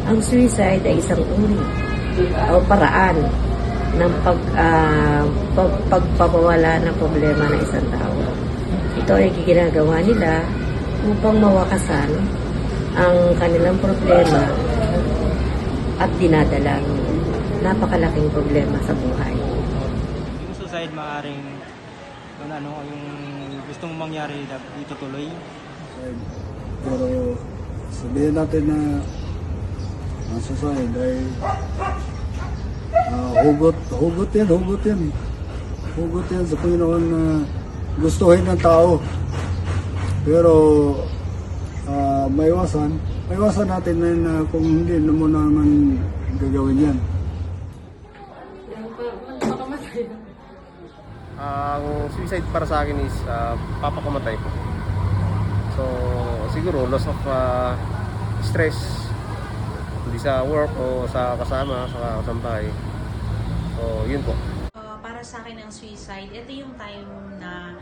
Ang suicide ay isang uri o paraan ng pagpapawala ng problema ng isang tao. Ito ay ginagawa nila upang mawakasan ang kanilang problema at dinadalang napakalaking problema sa buhay. Yung suicide maaaring yung gustong mangyari itutuloy. Pero sabihin natin na ang suicide ay hugot yan sa Panginoon na gustuhin ng tao. Pero maiwasan natin na kung hindi mo naman gagawin yan. Ang suicide para sa akin is papakamatay po. So siguro loss of stress, hindi sa work o sa kasama, sa kasambahay. So yun po. Para sa akin ang suicide, ito yung time na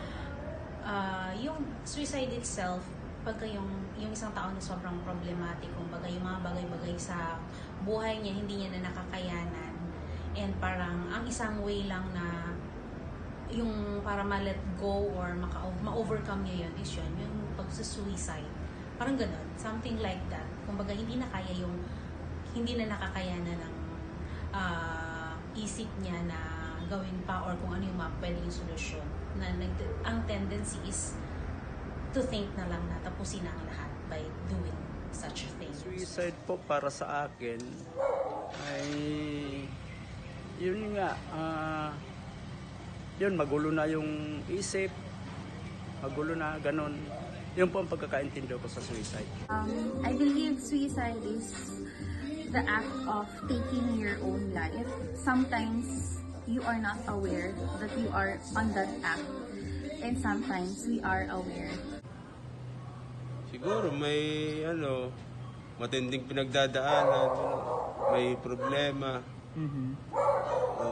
yung suicide itself, pagka yung isang tao na sobrang problematic, kumbaga yung mga bagay-bagay sa buhay niya, hindi niya na nakakayanan. And parang ang isang way lang na yung para ma-let go or ma-overcome niya yun is yun, yung pagsusuicide. Parang ganun, something like that. Kumbaga hindi na nakakayanan ng isip niya na gawin pa or kung ano yung pwedeng solusyon. Ang tendency is to think na lang na tapusin ang lahat by doing such things. Suicide po para sa akin ay yun nga, yun magulo na yung isip, magulo na ganon. Yun po ang pagkakaintindi ko sa suicide. I believe suicide is the act of taking your own life. Sometimes you are not aware that you are on that act, and sometimes we are aware. Siguro may matinding pinagdadaanan, may problema, o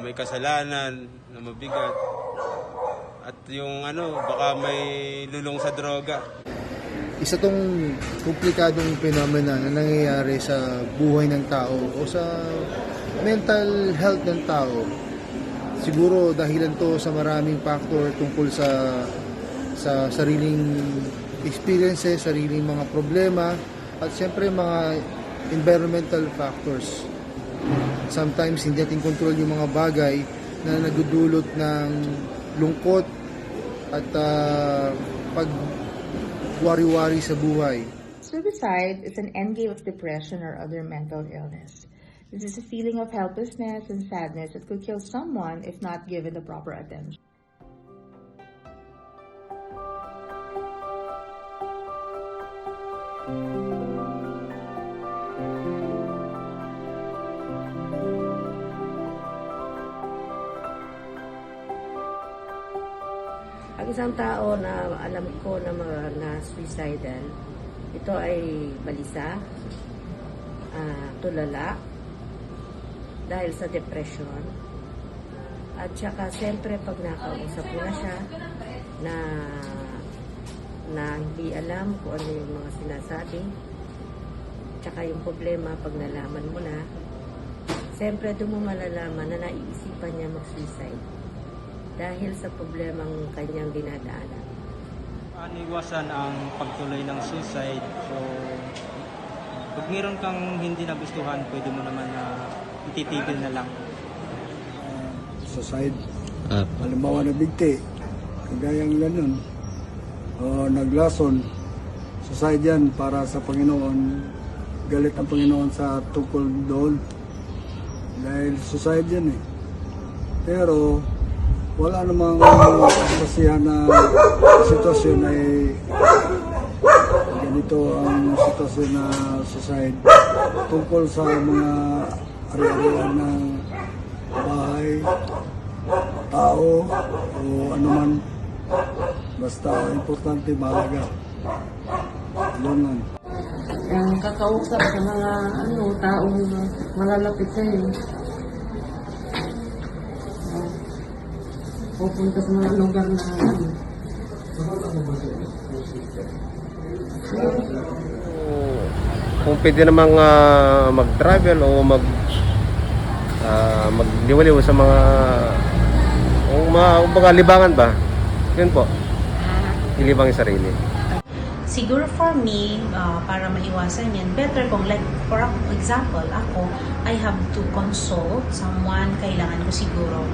may kasalanan na mabigat. At yung baka may lulong sa droga. Isa tong komplikadong phenomena na nangyayari sa buhay ng tao o sa mental health ng tao. Siguro dahilan to sa maraming factor tungkol sa sariling experiences, sariling mga problema, at siyempre mga environmental factors. Sometimes hindi natin control yung mga bagay na nagdudulot ng lungkot at pagwari-wari sa buhay. Suicide is an endgame of depression or other mental illness. This is a feeling of helplessness and sadness that could kill someone if not given the proper attention. Ang isang tao na alam ko na suicidal, ito ay balisa, tulala, dahil sa depression, at saka siyempre pag nakausap mo na siya na hindi alam kung ano yung mga sinasabi, tsaka yung problema pag nalaman mo na, siyempre doon mo malalaman na naiisipan niya mag-suicide dahil sa problemang kanyang dinadaanan. Paano iwasan ang pagtuloy ng suicide? So, pag meron kang hindi nagustuhan, pwede mo naman na ititigil na lang. Suicide. Halimbawa na bigti, kagayang ganun. Naglason. Suicide yan para sa Panginoon. Galit ang Panginoon sa tungkol doon. Dahil suicide yan eh. Pero wala namang kasihan na sitwasyon ay ganito ang sitwasyon na suicide tungkol sa mga ari-arian ng bahay, tao o anuman, basta importante, mahalaga. Yun lang. Kakausap sa mga taong malalapit sa iyo. Pupunta sa mga lugar na kung pwede namang mag-travel o magliwaliw sa mga libangan ba, yun po, ilibang yung sarili. Siguro for me, para maiwasan yan, better kung like, for example, ako, I have to consult someone, kailangan ko siguro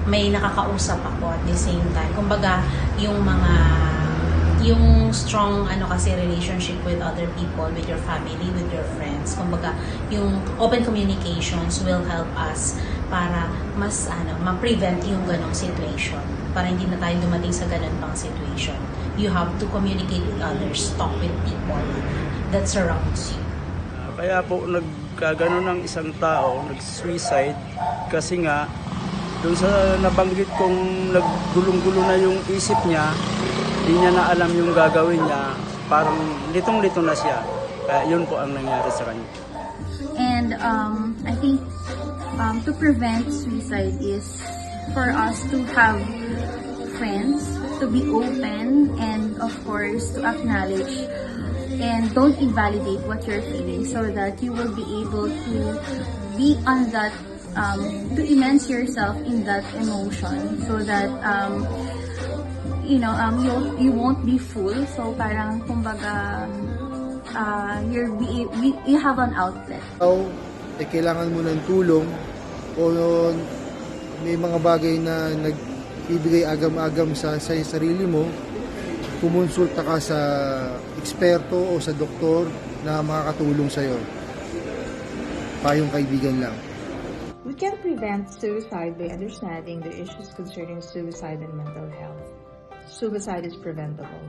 may nakakausap ako at the same time. Kumbaga, yung strong kasi relationship with other people, with your family, with your friends. Kumbaga, yung open communications will help us para mas ma-prevent yung ganong situation. Para hindi na tayo dumating sa ganon pang situation. You have to communicate with others, talk with people that surrounds you. Kaya po nagkagano ng isang tao, nag-suicide kasi nga doon sa nabanggit kong naggulong-gulo na yung isip niya, hindi niya na alam yung gagawin niya, parang litong-lito na siya. Kaya yun po ang nangyari sa kanya. And I think to prevent suicide is for us to have friends, to be open, and of course to acknowledge and don't invalidate what you're feeling, so that you will be able to be on that, to immerse yourself in that emotion, so that you won't be full. So parang kumbaga you have an outlet. Kailangan mo ng tulong o may mga bagay na nagbibigay agam-agam sa sarili mo, kumonsulta ka sa eksperto o sa doktor na makakatulong sa'yo. Payong kaibigan lang. We can prevent suicide by understanding the issues concerning suicide and mental health. Suicide is preventable.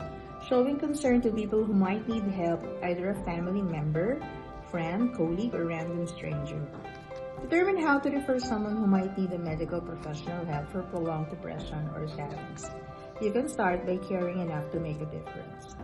Showing concern to people who might need help, either a family member, friend, colleague, or random stranger. Determine how to refer someone who might need a medical professional help for prolonged depression or sadness. You can start by caring enough to make a difference.